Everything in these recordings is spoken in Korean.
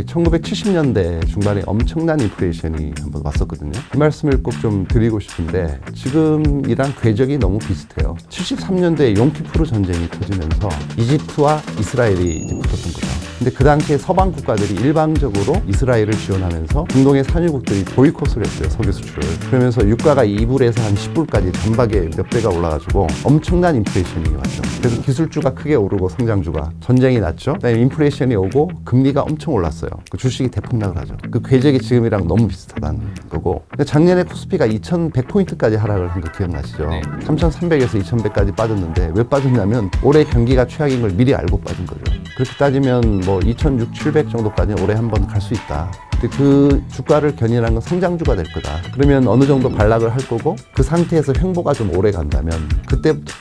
1970년대 중반에 엄청난 인플레이션이 한번 왔었거든요. 그 말씀을 꼭 좀 드리고 싶은데 지금이랑 궤적이 너무 비슷해요. 73년도에 용키푸르 전쟁이 터지면서 이집트와 이스라엘이 이제 붙었던 거죠. 근데 그 당시에 서방 국가들이 일방적으로 이스라엘을 지원하면서 중동의 산유국들이 보이콧을 했어요, 석유 수출을. 그러면서 유가가 2불에서 한 10불까지 단박에 몇 배가 올라가지고 엄청난 인플레이션이 왔죠. 그래서 기술주가 크게 오르고 성장주가 전쟁이 났죠. 그다음에 인플레이션이 오고 금리가 엄청 올랐어요. 그 주식이 대폭락을 하죠. 그 궤적이 지금이랑 너무 비슷하다는 거고. 근데 작년에 코스피가 2100포인트까지 하락을 한 거 기억나시죠? 네. 3300에서 2100까지 빠졌는데 왜 빠졌냐면 올해 경기가 최악인 걸 미리 알고 빠진 거죠. 그렇게 따지면 뭐 2600, 700 정도까지 올해 한번 갈 수 있다. 근데 그 주가를 견인하는 건 성장주가 될 거다. 그러면 어느 정도 반락을 할 거고 그 상태에서 횡보가 좀 오래 간다면 그때부터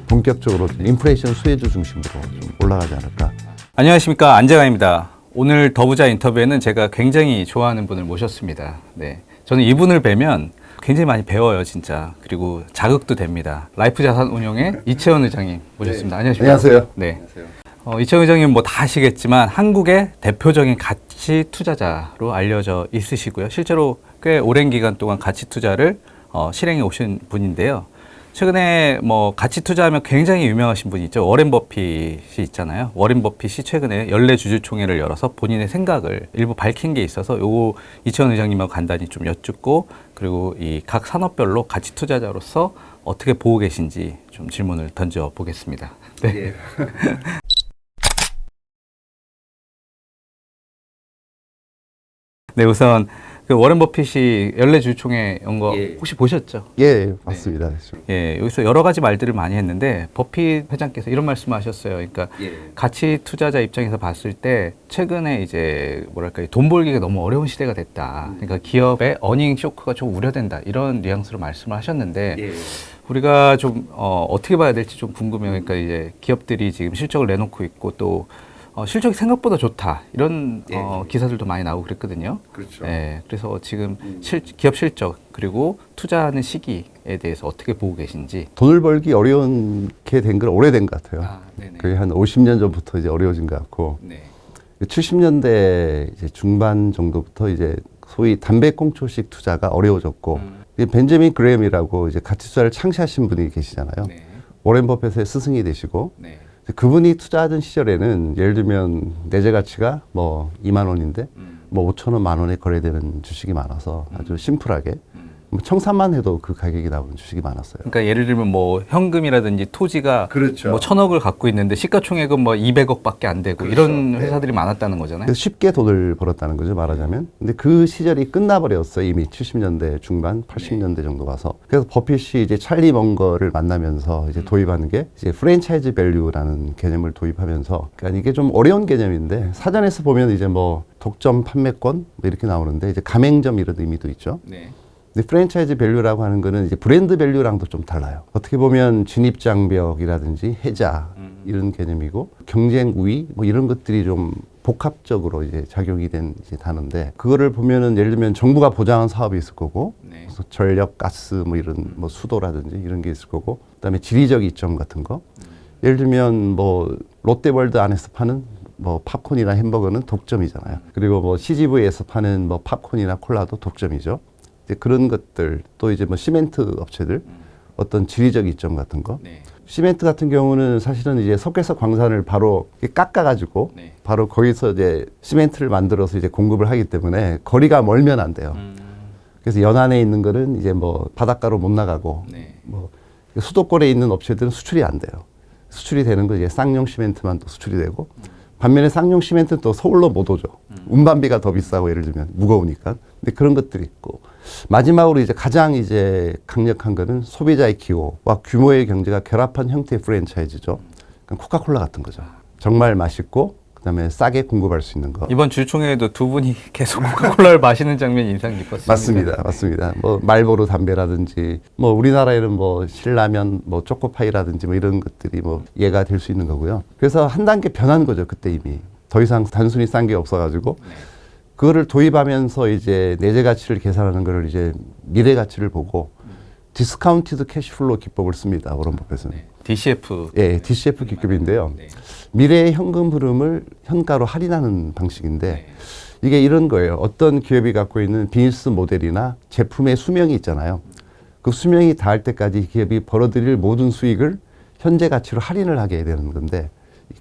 본격적으로 인플레이션 수혜주 중심으로 좀 올라가지 않을까. 안녕하십니까, 안재관입니다. 오늘 더부자 인터뷰에는 제가 굉장히 좋아하는 분을 모셨습니다. 네, 저는 이분을 뵈면 굉장히 많이 배워요, 진짜. 그리고 자극도 됩니다. 라이프 자산 운용의 이채원 의장님 모셨습니다. 네. 안녕하십니까? 안녕하세요. 네. 안녕하세요. 이채원 의장님 뭐 다 아시겠지만 한국의 대표적인 가치 투자자로 알려져 있으시고요. 실제로 꽤 오랜 기간 동안 가치 투자를 실행해 오신 분인데요. 최근에 뭐 가치 투자하면 굉장히 유명하신 분이 있죠. 워렌 버핏이 있잖아요. 워렌 버핏이 최근에 연례 주주총회를 열어서 본인의 생각을 일부 밝힌 게 있어서 요거 이채원 의장님하고 간단히 좀 여쭙고, 그리고 이 각 산업별로 가치 투자자로서 어떻게 보고 계신지 좀 질문을 던져 보겠습니다. 네. 예. 네, 우선 그 워렌 버핏이 연례 주주총회 온 거 혹시 보셨죠? 예, 맞습니다. 네. 예, 여기서 여러 가지 말들을 많이 했는데 버핏 회장께서 이런 말씀하셨어요. 그러니까 가치 투자자 입장에서 봤을 때 최근에 이제 뭐랄까 돈 벌기가 너무 어려운 시대가 됐다. 그러니까 기업의 어닝 쇼크가 좀 우려된다. 이런 뉘앙스로 말씀을 하셨는데 우리가 좀 어떻게 봐야 될지 좀 궁금해요. 그러니까 이제 기업들이 지금 실적을 내놓고 있고 또 실적이 생각보다 좋다 이런 기사들도 많이 나오고 그랬거든요. 그렇죠. 네, 그래서 지금 기업 실적 그리고 투자하는 시기에 대해서 어떻게 보고 계신지. 돈을 벌기 어려운게 된 건 오래된 것 같아요. 거의 한 50년 전부터 이제 어려워진 것 같고, 70년대 이제 중반 정도부터 이제 소위 담배꽁초식 투자가 어려워졌고, 벤저민 그레엄이라고 이제 가치 투자를 창시하신 분이 계시잖아요. 워렌 버핏의 스승이 되시고. 그분이 투자하던 시절에는 예를 들면 내재 가치가 뭐 2만 원인데 뭐 5천 원, 만 원에 거래되는 주식이 많아서 아주 심플하게 뭐 청산만 해도 그 가격이 나오는 주식이 많았어요. 그러니까 예를 들면 뭐 현금이라든지 토지가 그렇죠. 뭐 1000억을 갖고 있는데 시가총액은 뭐 200억밖에 안 되고, 그렇죠. 이런 회사들이 많았다는 거잖아요. 그래서 쉽게 돈을 벌었다는 거죠, 말하자면. 근데 그 시절이 끝나버렸어요. 이미 70년대 중반, 80년대 정도 와서. 그래서 버핏이 이제 찰리 먼거를 만나면서 이제 도입하는 게 이제 프랜차이즈 밸류라는 개념을 도입하면서, 그러니까 이게 좀 어려운 개념인데 사전에서 보면 이제 뭐 독점 판매권 뭐 이렇게 나오는데 이제 가맹점 이런 의미도 있죠. 근데 프랜차이즈 밸류라고 하는 거는 이제 브랜드 밸류랑도 좀 달라요. 어떻게 보면 진입장벽이라든지 혜자 이런 개념이고, 경쟁 우위 뭐 이런 것들이 좀 복합적으로 이제 작용이 된 이제 단어인데, 그거를 보면은 예를 들면 정부가 보장한 사업이 있을 거고, 그래서 전력, 가스 뭐 이런 뭐 수도라든지 이런 게 있을 거고, 그다음에 지리적 이점 같은 거. 예를 들면 뭐 롯데월드 안에서 파는 뭐 팝콘이나 햄버거는 독점이잖아요. 그리고 뭐 CGV에서 파는 뭐 팝콘이나 콜라도 독점이죠. 이제 그런 것들, 또 이제 뭐 시멘트 업체들 어떤 지리적 이점 같은 거. 시멘트 같은 경우는 사실은 이제 석회석 광산을 바로 깎아가지고 바로 거기서 이제 시멘트를 만들어서 이제 공급을 하기 때문에 거리가 멀면 안 돼요. 그래서 연안에 있는 거는 이제 뭐 바닷가로 못 나가고, 뭐 수도권에 있는 업체들은 수출이 안 돼요. 수출이 되는 거 이제 쌍용 시멘트만 또 수출이 되고, 반면에 쌍용 시멘트는 또 서울로 못 오죠. 운반비가 더 비싸고, 예를 들면 무거우니까. 근데 그런 것들이 있고, 마지막으로 이제 가장 이제 강력한 거는 소비자의 기호와 규모의 경제가 결합한 형태의 프랜차이즈죠. 그러니까 코카콜라 같은 거죠. 정말 맛있고 그다음에 싸게 공급할 수 있는 거. 이번 주총회에도 두 분이 계속 코카콜라를 마시는 장면이 인상 깊었습니다. 맞습니다, 맞습니다. 뭐 말보로 담배라든지, 뭐 우리나라에는 뭐 신라면, 뭐 초코파이라든지 뭐 이런 것들이 뭐 예가 될 수 있는 거고요. 그래서 한 단계 변한 거죠, 그때 이미. 더 이상 단순히 싼 게 없어가지고. 그거를 도입하면서 이제 내재 가치를 계산하는 거를 이제 미래 가치를 보고 디스카운티드 캐시플로우 기법을 씁니다, 워런 버핏은. DCF. 예, DCF 기급인데요. 네. 미래의 현금 흐름을 현가로 할인하는 방식인데 네. 이게 이런 거예요. 어떤 기업이 갖고 있는 비즈니스 모델이나 제품의 수명이 있잖아요. 그 수명이 닿을 때까지 기업이 벌어들일 모든 수익을 현재 가치로 할인을 하게 되는 건데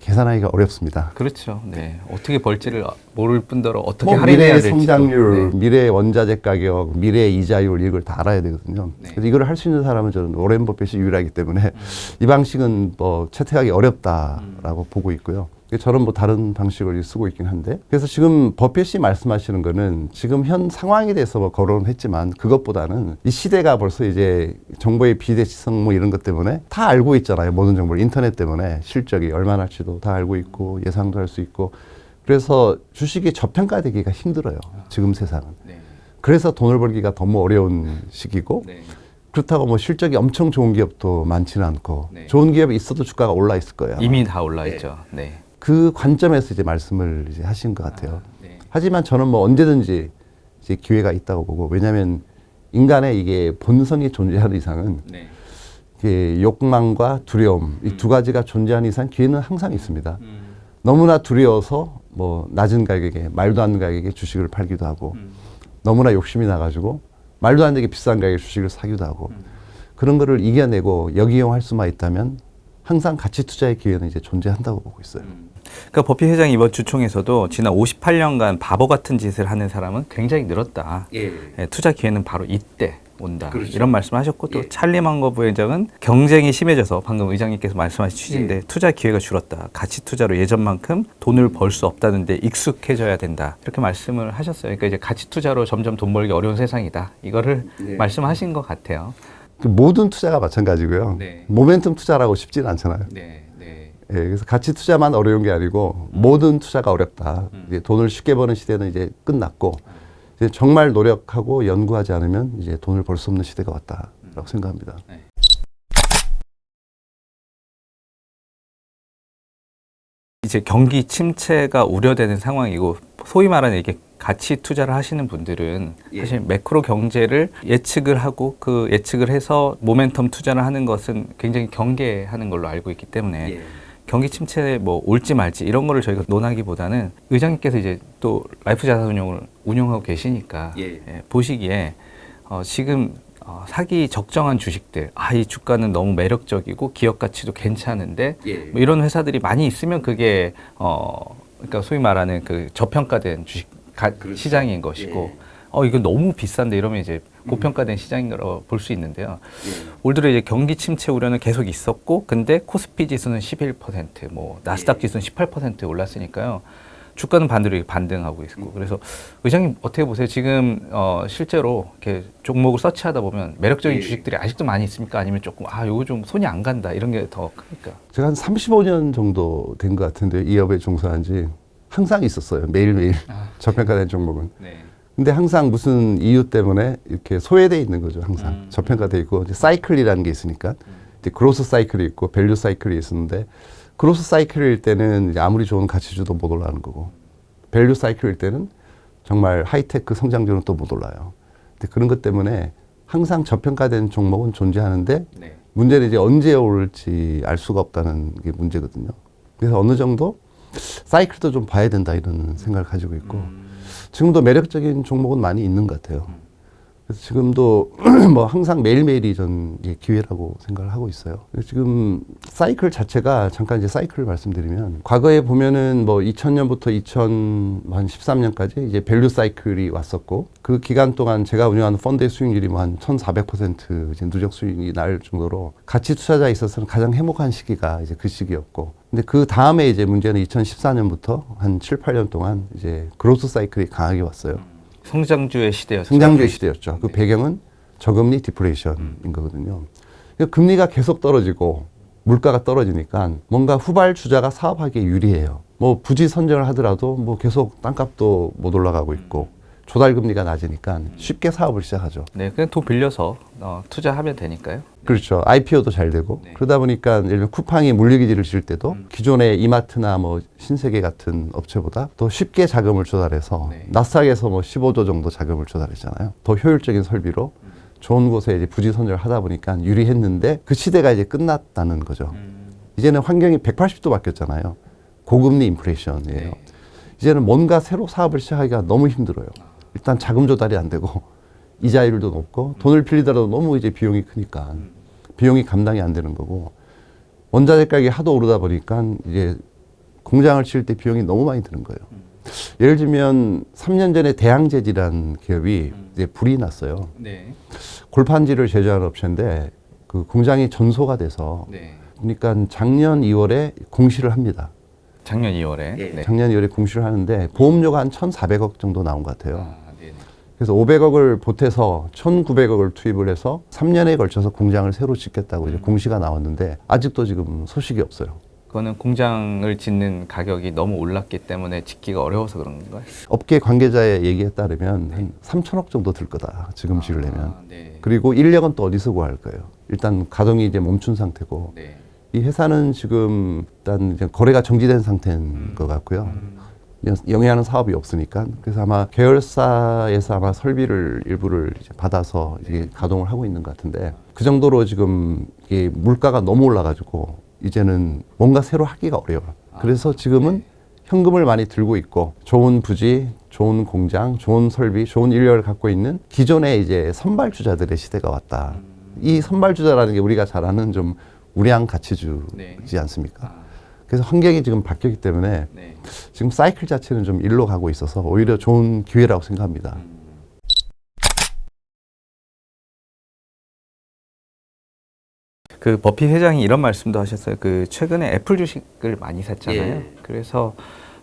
계산하기가 어렵습니다. 그렇죠. 네. 어떻게 벌지를 모를 뿐더러 어떻게 뭐 할인해야 미래의 될지. 성장률, 미래의 원자재 가격, 미래의 이자율 이걸 다 알아야 되거든요. 네. 그래서 이걸 할 수 있는 사람은 저는 오렌 버핏이 유일하기 때문에 이 방식은 뭐 채택하기 어렵다라고 보고 있고요. 저는 뭐 다른 방식을 쓰고 있긴 한데 그래서 지금 버핏이 말씀하시는 거는 지금 현 상황에 대해서 뭐 거론했지만 그것보다는 이 시대가 벌써 이제 정보의 비대칭성 뭐 이런 것 때문에 다 알고 있잖아요. 모든 정보를 인터넷 때문에 실적이 얼마나 할지도 다 알고 있고 예상도 할 수 있고 그래서 주식이 저평가되기가 힘들어요. 지금 세상은. 네. 그래서 돈을 벌기가 너무 어려운 시기고 네. 그렇다고 뭐 실적이 엄청 좋은 기업도 많지는 않고 네. 좋은 기업이 있어도 주가가 올라 있을 거예요. 이미 다 올라 있죠. 네. 그 관점에서 이제 말씀을 이제 하신 것 같아요. 네. 하지만 저는 뭐 언제든지 이제 기회가 있다고 보고 왜냐하면 인간의 이게 본성이 존재하는 이상은 네. 이게 욕망과 두려움 이 두 가지가 존재하는 이상 기회는 항상 있습니다. 음. 너무나 두려워서 뭐 낮은 가격에 말도 안 되는 가격에 주식을 팔기도 하고 너무나 욕심이 나가지고 말도 안 되게 비싼 가격에 주식을 사기도 하고 그런 거를 이겨내고 역이용할 수만 있다면 항상 가치 투자의 기회는 이제 존재한다고 보고 있어요. 그러니까 버핏 회장이 이번 주총에서도 지난 58년간 바보 같은 짓을 하는 사람은 굉장히 늘었다. 예. 예, 투자 기회는 바로 이때 온다. 그렇죠. 이런 말씀하셨고 또 예. 찰리 망거 부회장은 경쟁이 심해져서 방금 의장님께서 말씀하신 취지인데 투자 기회가 줄었다. 가치 투자로 예전만큼 돈을 벌 수 없다는데 익숙해져야 된다. 이렇게 말씀을 하셨어요. 그러니까 이제 가치 투자로 점점 돈 벌기 어려운 세상이다. 이거를 네. 말씀하신 것 같아요. 그 모든 투자가 마찬가지고요. 네. 모멘텀 투자라고 쉽진 않잖아요. 네, 네. 예, 그래서 가치 투자만 어려운 게 아니고 모든 투자가 어렵다. 이제 돈을 쉽게 버는 시대는 이제 끝났고 이제 정말 노력하고 연구하지 않으면 이제 돈을 벌 수 없는 시대가 왔다라고 생각합니다. 네. 이제 경기 침체가 우려되는 상황이고 소위 말하는 이게 가치 투자를 하시는 분들은 예. 사실 매크로 경제를 예측을 하고 그 예측을 해서 모멘텀 투자를 하는 것은 굉장히 경계하는 걸로 알고 있기 때문에 예. 경기 침체에 뭐 올지 말지 이런 거를 저희가 논하기보다는 의장님께서 이제 또 라이프 자산 운용을 운영하고 계시니까 예. 예, 보시기에 지금 사기 적정한 주식들 이 주가는 너무 매력적이고 기업 가치도 괜찮은데 예. 뭐 이런 회사들이 많이 있으면 그게 그러니까 소위 말하는 그 저평가된 주식 그렇죠. 시장인 것이고 예. 이거 너무 비싼데 이러면 이제 고평가된 시장이라고 볼 수 있는데요. 예. 올 들어 이제 경기 침체 우려는 계속 있었고, 근데 코스피 지수는 11%, 뭐 나스닥 지수는 18% 올랐으니까요. 주가는 반대로 반등하고 있고, 그래서 의장님 어떻게 보세요? 지금 실제로 이렇게 종목을 서치하다 보면 매력적인 예. 주식들이 아직도 많이 있습니까? 아니면 조금 요거 좀 손이 안 간다 이런 게 더 크니까? 제가 한 35년 정도 된 것 같은데 이 업에 종사한 지 항상 있었어요. 매일매일 저평가된 종목은. 네. 근데 항상 무슨 이유 때문에 이렇게 소외돼 있는 거죠. 항상 저평가돼 있고 이제 사이클이라는 게 있으니까 이제 그로스 사이클이 있고 밸류 사이클이 있었는데 그로스 사이클일 때는 이제 아무리 좋은 가치주도 못 올라가는 거고 밸류 사이클일 때는 정말 하이테크 성장주는 또 못 올라요. 근데 그런 것 때문에 항상 저평가된 종목은 존재하는데 네. 문제는 이제 언제 오를지 알 수가 없다는 게 문제거든요. 그래서 어느 정도 사이클도 좀 봐야 된다 이런 생각을 가지고 있고 지금도 매력적인 종목은 많이 있는 것 같아요. 그래서 지금도 뭐 항상 매일매일이 전 기회라고 생각을 하고 있어요. 지금 사이클 자체가 잠깐 이제 사이클을 말씀드리면 과거에 보면은 뭐 2000년부터 2013년까지 이제 밸류 사이클이 왔었고 그 기간 동안 제가 운영하는 펀드의 수익률이 뭐 한 1400% 이제 누적 수익이 날 정도로 가치 투자자에 있어서는 가장 행복한 시기가 이제 그 시기였고 근데 그 다음에 이제 문제는 2014년부터 한 7, 8년 동안 이제 그로스 사이클이 강하게 왔어요. 성장주의 시대였죠. 성장주의 시대였죠. 그 배경은 저금리 디플레이션인 거거든요. 그러니까 금리가 계속 떨어지고 물가가 떨어지니까 뭔가 후발 주자가 사업하기에 유리해요. 뭐 부지 선정을 하더라도 뭐 계속 땅값도 못 올라가고 있고 조달금리가 낮으니까 쉽게 사업을 시작하죠. 네, 그냥 돈 빌려서 투자하면 되니까요. 그렇죠. IPO도 잘 되고 네. 그러다 보니까 예를 들면 쿠팡이 물리기지를 지을 때도 기존의 이마트나 뭐 신세계 같은 업체보다 더 쉽게 자금을 조달해서 네. 나스닥에서 뭐 15조 정도 자금을 조달했잖아요. 더 효율적인 설비로 좋은 곳에 이제 부지 선정을 하다 보니까 유리했는데 그 시대가 이제 끝났다는 거죠. 이제는 환경이 180도 바뀌었잖아요. 고금리 인플레이션이에요. 네. 이제는 뭔가 새로 사업을 시작하기가 너무 힘들어요. 일단 자금 조달이 안 되고 이자율도 높고 돈을 빌리더라도 너무 이제 비용이 크니까 비용이 감당이 안 되는 거고 원자재 가격이 하도 오르다 보니까 이제 공장을 지을 때 비용이 너무 많이 드는 거예요. 예를 들면 3년 전에 대양제지라는 기업이 이제 불이 났어요. 네. 골판지를 제조하는 업체인데 그 공장이 전소가 돼서 네. 그러니까 작년 2월에 공시를 합니다. 작년 2월에. 네. 작년 2월에 공시를 하는데 보험료가 한 1,400억 정도 나온 것 같아요. 아, 네. 그래서 500억을 보태서 1,900억을 투입을 해서 3년에 걸쳐서 공장을 새로 짓겠다고 이제 공시가 나왔는데 아직도 지금 소식이 없어요. 그거는 공장을 짓는 가격이 너무 올랐기 때문에 짓기가 어려워서 그런 건가요? 업계 관계자의 얘기에 따르면 한 3천억 정도 들 거다. 지금 지으려면. 아, 네. 그리고 인력은 또 어디서 구할 거예요. 일단 가동이 이제 멈춘 상태고 네. 이 회사는 지금 일단 이제 거래가 정지된 상태인 것 같고요. 영위하는 사업이 없으니까 그래서 아마 계열사에서 아마 설비를 일부를 이제 받아서 이게 가동을 하고 있는 것 같은데 그 정도로 지금 이게 물가가 너무 올라가지고 이제는 뭔가 새로 하기가 어려워요. 그래서 지금은 현금을 많이 들고 있고 좋은 부지, 좋은 공장, 좋은 설비, 좋은 인력을 갖고 있는 기존의 이제 선발주자들의 시대가 왔다. 이 선발주자라는 게 우리가 잘 아는 좀 우량 가치주지 않습니까? 그래서 환경이 지금 바뀌었기 때문에 네. 지금 사이클 자체는 좀 일로 가고 있어서 오히려 좋은 기회라고 생각합니다. 그 버핏 회장이 이런 말씀도 하셨어요. 그 최근에 애플 주식을 많이 샀잖아요. 그래서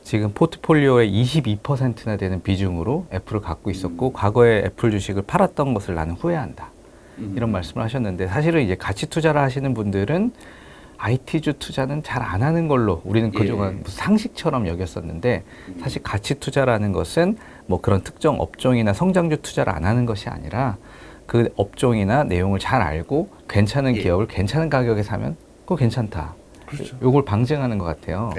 지금 포트폴리오의 22%나 되는 비중으로 애플을 갖고 있었고 과거에 애플 주식을 팔았던 것을 나는 후회한다. 이런 말씀을 하셨는데 사실은 이제 가치 투자를 하시는 분들은 IT주 투자는 잘 안 하는 걸로 우리는 그동안 무슨 상식처럼 여겼었는데 사실 가치 투자라는 것은 뭐 그런 특정 업종이나 성장주 투자를 안 하는 것이 아니라 그 업종이나 내용을 잘 알고 괜찮은 기업을 괜찮은 가격에 사면 그거 괜찮다. 그렇죠. 요걸 방증하는 것 같아요.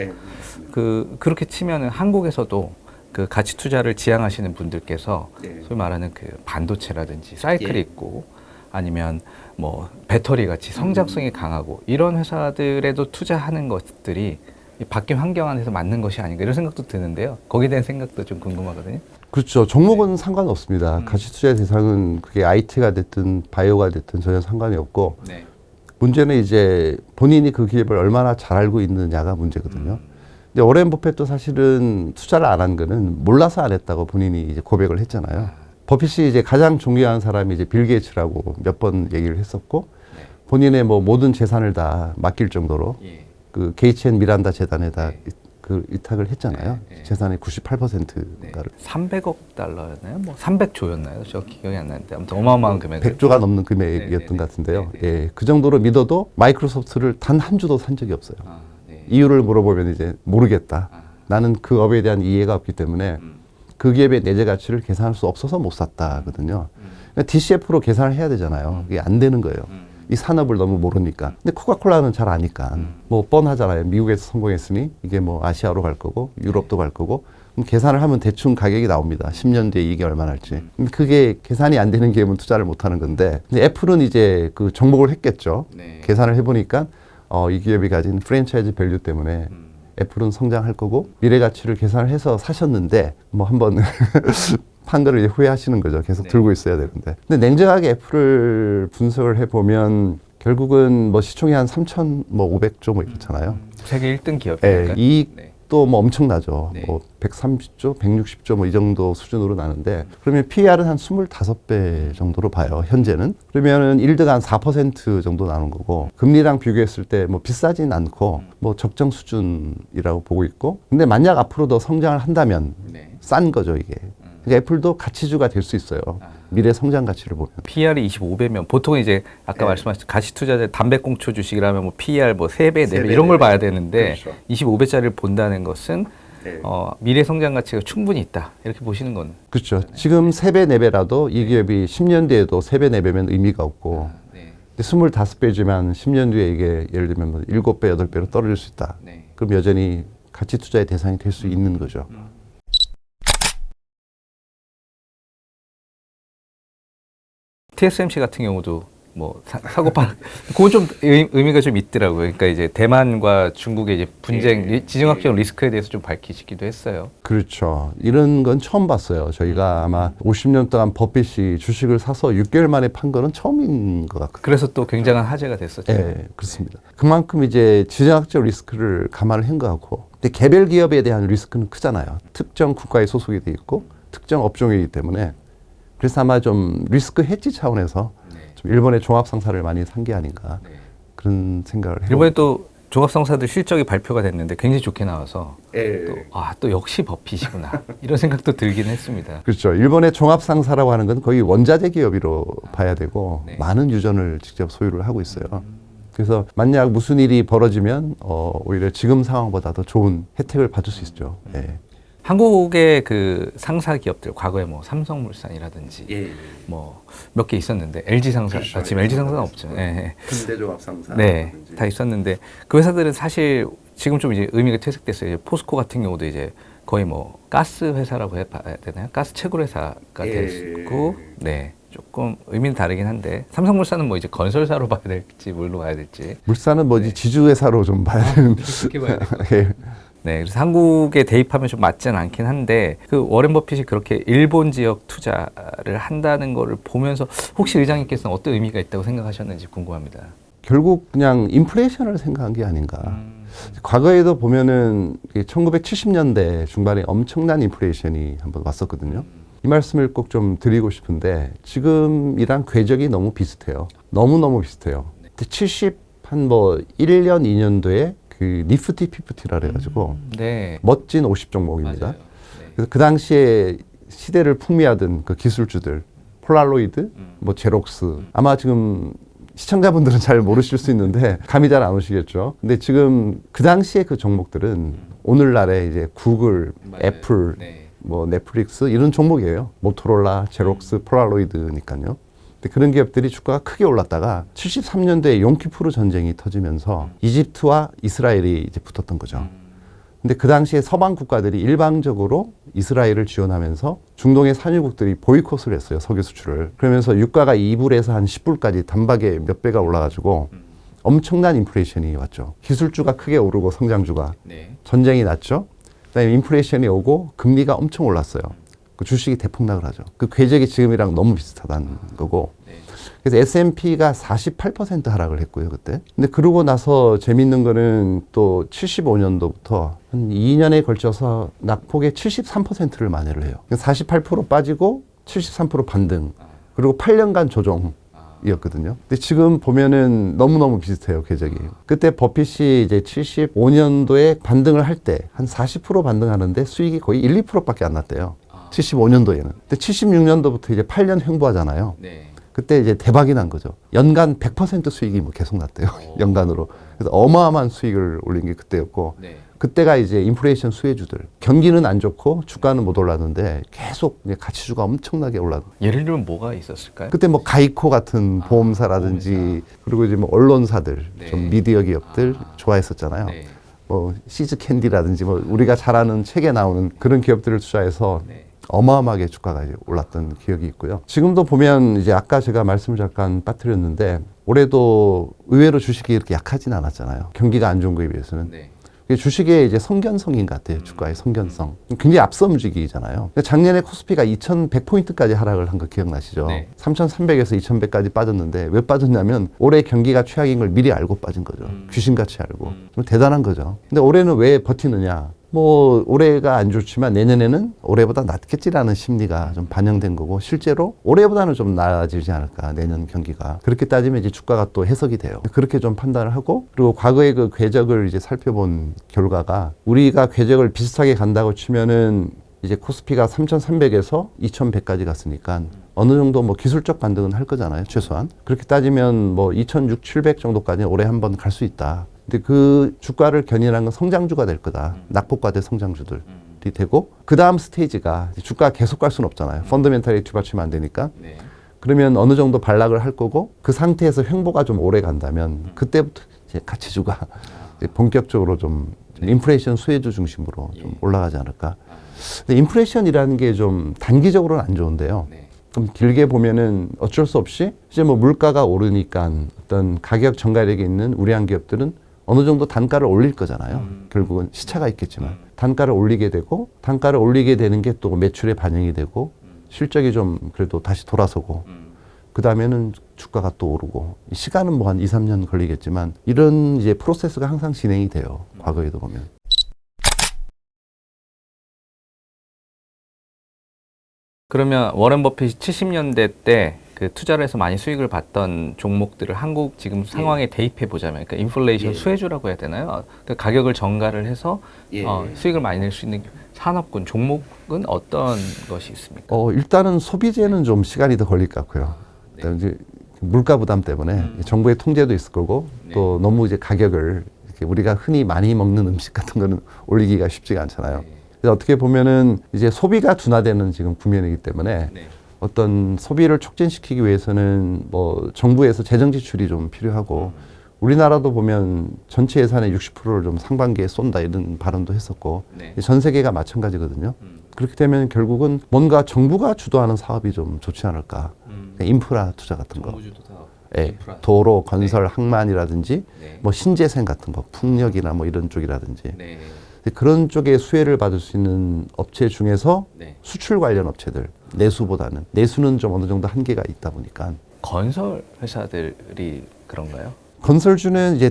그렇게 치면은 한국에서도 그 가치 투자를 지향하시는 분들께서 소위 말하는 그 반도체라든지 사이클이 있고 아니면 뭐 배터리 같이 성장성이 강하고 이런 회사들에도 투자하는 것들이 이 바뀐 환경 안에서 맞는 것이 아닌가 이런 생각도 드는데요. 거기에 대한 생각도 좀 궁금하거든요. 그렇죠. 종목은 상관없습니다. 가치 투자의 대상은 그게 IT가 됐든 바이오가 됐든 전혀 상관이 없고 네. 문제는 이제 본인이 그 기업을 얼마나 잘 알고 있느냐가 문제거든요. 근데 오렌 버핏도 사실은 투자를 안 한 거는 몰라서 안 했다고 본인이 이제 고백을 했잖아요. 버핏이 이제 가장 존경하는 사람이 이제 빌 게이츠라고 몇 번 얘기를 했었고 본인의 뭐 모든 재산을 다 맡길 정도로 그 게이츠 앤 미란다 재단에다 그 위탁을 했잖아요. 재산의 98%가를. 300억 달러였나요? 뭐 300조였나요? 저 기억이 안 나는데 아무튼 어마어마한 금액. 100조가 넘는 금액이었던 것 같은데요. 예, 그 정도로 믿어도 마이크로소프트를 단 한 주도 산 적이 없어요. 이유를 물어보면 이제 모르겠다. 나는 그 업에 대한 이해가 없기 때문에 그 기업의 내재 가치를 계산할 수 없어서 못 샀다거든요. 그러니까 DCF로 계산을 해야 되잖아요. 이게 안 되는 거예요. 이 산업을 너무 모르니까. 근데 코카콜라는 잘 아니까. 뭐 뻔하잖아요. 미국에서 성공했으니 이게 뭐 아시아로 갈 거고 유럽도 갈 거고. 그럼 계산을 하면 대충 가격이 나옵니다. 10년 뒤에 이게 얼마 날지. 그게 계산이 안 되는 기업은 투자를 못 하는 건데. 근데 애플은 이제 그 정복을 했겠죠. 계산을 해보니까 이 기업이 가진 프랜차이즈 밸류 때문에 애플은 성장할 거고 미래 가치를 계산을 해서 사셨는데 뭐 한번 판 거를 이제 후회하시는 거죠. 계속 들고 있어야 되는데. 근데 냉정하게 애플을 분석을 해보면 결국은 뭐 시총이 한 3,500조 뭐 이렇잖아요. 세계 1등 기업이니까. 이익도 뭐 엄청나죠. 네. 뭐 130조, 160조 뭐 이 정도 수준으로 나는데 그러면 PER은 한 25배 정도로 봐요. 현재는. 그러면은 1등 한 4% 정도 나오는 거고 금리랑 비교했을 때 뭐 비싸진 않고 뭐 적정 수준이라고 보고 있고 근데 만약 앞으로 더 성장을 한다면 싼 거죠, 이게. 그러니까 애플도 가치주가 될 수 있어요. 미래 성장 가치를 보면. PER이 25배면 보통 이제 아까 말씀하신 가치 투자자 담배꽁초 주식이라면 뭐 PER 뭐 3배, 4배 이런 걸 봐야 되는데 25배짜리를 본다는 것은 미래 성장 가치가 충분히 있다. 이렇게 보시는 건. 그렇죠. 지금 3배, 4배라도 이 기업이 10년 뒤에도 3배, 4배면 의미가 없고 25배지만 10년 뒤에 이게 예를 들면 뭐 7배, 8배로 떨어질 수 있다. 그럼 여전히 가치 투자의 대상이 될 수 있는 거죠. TSMC 같은 경우도 뭐 사고팔 그건 좀 의미가 좀 있더라고요. 그러니까 이제 대만과 중국의 이제 분쟁, 지정학적 리스크에 대해서 좀 밝히시기도 했어요. 그렇죠. 이런 건 처음 봤어요. 저희가 아마 50년 동안 버핏이 주식을 사서 6개월 만에 판 거는 처음인 것 같거든요. 그래서 또 굉장한 화제가 됐었죠. 네, 그렇습니다. 그만큼 이제 지정학적 리스크를 감안을 한 것 같고, 근데 개별 기업에 대한 리스크는 크잖아요. 특정 국가에 소속이 돼 있고 특정 업종이기 때문에 그래서 아마 좀 리스크 해지 차원에서 좀 일본의 종합 상사를 많이 산 게 아닌가 그런 생각을 해요. 이번에 또 종합상사들 실적이 발표가 됐는데 굉장히 좋게 나와서 예. 또 역시 버핏이구나 이런 생각도 들긴 했습니다. 그렇죠. 일본의 종합 상사라고 하는 건 거의 원자재 기업으로 봐야 되고 네. 많은 유전을 직접 소유를 하고 있어요. 그래서 만약 무슨 일이 벌어지면 오히려 지금 상황보다 더 좋은 혜택을 받을 수 있죠. 예. 한국의 그 상사 기업들 과거에 뭐 삼성물산이라든지 뭐 몇 개 있었는데 LG 상사 지금 LG 상사는 없죠. 예. 근대 종합 상사. 네, 다 있었는데 그 회사들은 사실 지금 좀 이제 의미가 퇴색됐어요. 이제 포스코 같은 경우도 이제 거의 뭐 가스 회사라고 해야 되나요? 가스 채굴 회사가 됐고, 네. 조금 의미는 다르긴 한데 삼성물산은 뭐 이제 건설사로 봐야 될지 뭘로 봐야 될지. 물산은 뭐지 지주회사로 좀 봐야 되는. 그렇게 봐야 될 것 예. 같아요. 네, 그래서 한국에 대입하면 좀 맞지는 않긴 한데 그 워렌 버핏이 그렇게 일본 지역 투자를 한다는 거를 보면서 혹시 의장님께서는 어떤 의미가 있다고 생각하셨는지 궁금합니다. 결국 그냥 인플레이션을 생각한 게 아닌가. 과거에도 보면은 1970년대 중반에 엄청난 인플레이션이 한번 왔었거든요. 이 말씀을 꼭 좀 드리고 싶은데 지금이랑 궤적이 너무 비슷해요. 너무너무 비슷해요. 근데 1년, 2년도에 그 니프티 피프티라 그래가지고 네. 멋진 50 종목입니다. 맞아요. 네. 그래서 그 당시에 시대를 풍미하던 그 기술주들, 폴라로이드, 뭐 제록스, 아마 지금 시청자분들은 잘 모르실 수 있는데 감이 잘 안 오시겠죠. 근데 지금 그 당시에 그 종목들은 오늘날의 이제 구글, 맞아요. 애플, 네. 뭐 넷플릭스 이런 종목이에요. 모토로라, 제록스, 폴라로이드니까요. 근데 그런 기업들이 주가가 크게 올랐다가 73년도에 용키푸르 전쟁이 터지면서 이집트와 이스라엘이 이제 붙었던 거죠. 근데 그 당시에 서방 국가들이 일방적으로 이스라엘을 지원하면서 중동의 산유국들이 보이콧을 했어요. 석유 수출을. 그러면서 유가가 2불에서 한 10불까지 단박에 몇 배가 올라가지고 엄청난 인플레이션이 왔죠. 기술주가 크게 오르고 성장주가. 네. 전쟁이 났죠. 그다음에 인플레이션이 오고 금리가 엄청 올랐어요. 그 주식이 대폭락을 하죠. 그 궤적이 지금이랑 너무 비슷하다는 거고. 네. 그래서 S&P가 48% 하락을 했고요, 그때. 근데 그러고 나서 재밌는 거는 또 75년도부터 한 2년에 걸쳐서 낙폭의 73%를 만회를 해요. 48% 빠지고 73% 반등. 그리고 8년간 조정이었거든요. 근데 지금 보면은 너무너무 비슷해요, 궤적이. 그때 버핏이 이제 75년도에 반등을 할 때 한 40% 반등하는데 수익이 거의 1, 2%밖에 안 났대요. 75년도에는. 근데 76년도부터 이제 8년 횡보하잖아요. 네. 그때 이제 대박이 난 거죠. 연간 100% 수익이 뭐 계속 났대요. 연간으로. 그래서 어마어마한 수익을 올린 게 그때였고, 네. 그때가 이제 인플레이션 수혜주들. 경기는 안 좋고 주가는 못 올랐는데 계속 이제 가치주가 엄청나게 올랐. 예를 들면 뭐가 있었을까요? 그때 뭐 가이코 같은 보험사라든지 보험사. 그리고 이제 뭐 언론사들, 네. 좀 미디어 기업들 좋아했었잖아요. 네. 뭐 시즈 캔디라든지 뭐 우리가 잘 아는 책에 나오는 그런 기업들을 투자해서 네. 어마어마하게 주가가 이제 올랐던 기억이 있고요. 지금도 보면 이제 아까 제가 말씀을 잠깐 빠뜨렸는데 올해도 의외로 주식이 이렇게 약하진 않았잖아요. 경기가 안 좋은 거에 비해서는. 네. 그게 주식의 이제 성견성인 것 같아요. 주가의 성견성. 굉장히 앞서 움직이잖아요. 작년에 코스피가 2100포인트까지 하락을 한 거 기억나시죠? 네. 3300에서 2100까지 빠졌는데 왜 빠졌냐면 올해 경기가 최악인 걸 미리 알고 빠진 거죠. 귀신같이 알고. 대단한 거죠. 근데 올해는 왜 버티느냐? 뭐 올해가 안 좋지만 내년에는 올해보다 낫겠지라는 심리가 좀 반영된 거고 실제로 올해보다는 좀 나아지지 않을까 내년 경기가 그렇게 따지면 이제 주가가 또 해석이 돼요. 그렇게 좀 판단을 하고 그리고 과거의 그 궤적을 이제 살펴본 결과가 우리가 궤적을 비슷하게 간다고 치면은 이제 코스피가 3,300에서 2,100까지 갔으니까 어느 정도 뭐 기술적 반등은 할 거잖아요 최소한. 그렇게 따지면 뭐 2,600, 700 정도까지 올해 한번 갈 수 있다. 근데 그 주가를 견인하는 건 성장주가 될 거다. 낙폭과대 성장주들이 되고 그 다음 스테이지가 주가가 계속 갈 수는 없잖아요. 펀더멘탈이 뒤받치면 안 되니까. 네. 그러면 어느 정도 반락을 할 거고 그 상태에서 횡보가 좀 오래 간다면 그때부터 이제 가치주가 이제 본격적으로 좀 인플레이션 수혜주 중심으로 좀 올라가지 않을까. 근데 인플레이션이라는 게 좀 단기적으로는 안 좋은데요. 네. 그럼 길게 보면은 어쩔 수 없이 이제 뭐 물가가 오르니까 어떤 가격 전가력이 있는 우량 기업들은 어느 정도 단가를 올릴 거잖아요. 결국은 시차가 있겠지만 단가를 올리게 되고 단가를 올리게 되는 게 또 매출에 반영이 되고 실적이 좀 그래도 다시 돌아서고 그 다음에는 주가가 또 오르고 시간은 뭐 한 2, 3년 걸리겠지만 이런 이제 프로세스가 항상 진행이 돼요. 과거에도 보면. 그러면 워렌 버핏이 70년대 때 그 투자를 해서 많이 수익을 봤던 종목들을 한국 지금 상황에 대입해 보자면, 그러니까 인플레이션 수혜주라고 해야 되나요? 그 가격을 전가를 해서 수익을 많이 낼 수 있는 산업군 종목은 어떤 것이 있습니까? 일단은 소비재는 좀 시간이 더 걸릴 것 같고요. 그다음에 이제 물가 부담 때문에 정부의 통제도 있을 거고 또 너무 이제 가격을 이렇게 우리가 흔히 많이 먹는 음식 같은 거는 올리기가 쉽지가 않잖아요. 그래서 어떻게 보면은 이제 소비가 둔화되는 지금 국면이기 때문에 어떤 소비를 촉진시키기 위해서는 뭐 정부에서 재정 지출이 좀 필요하고 우리나라도 보면 전체 예산의 60%를 좀 상반기에 쏜다 이런 발언도 했었고 전 세계가 마찬가지거든요. 그렇게 되면 결국은 뭔가 정부가 주도하는 사업이 좀 좋지 않을까. 인프라 투자 같은 거. 인프라. 도로, 건설, 항만이라든지 뭐 신재생 같은 거, 풍력이나 뭐 이런 쪽이라든지 그런 쪽에 수혜를 받을 수 있는 업체 중에서 수출 관련 업체들 내수보다는 내수는 좀 어느 정도 한계가 있다 보니까 건설 회사들이 그런가요? 건설주는 이제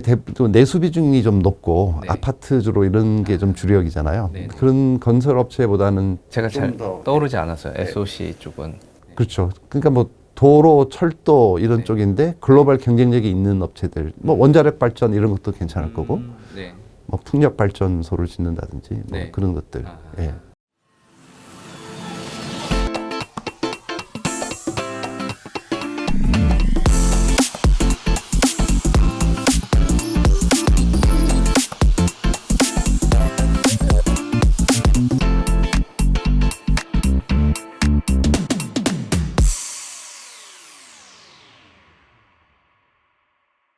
내수 비중이 좀 높고 아파트주로 이런 게 좀 주력이잖아요. 그런 건설 업체보다는 제가 잘 떠오르지 않았어요. SOC 쪽은. 그렇죠. 그러니까 뭐 도로, 철도 이런 쪽인데 글로벌 경쟁력이 있는 업체들, 뭐 원자력 발전 이런 것도 괜찮을 거고, 뭐 풍력 발전소를 짓는다든지 뭐 그런 것들. 예.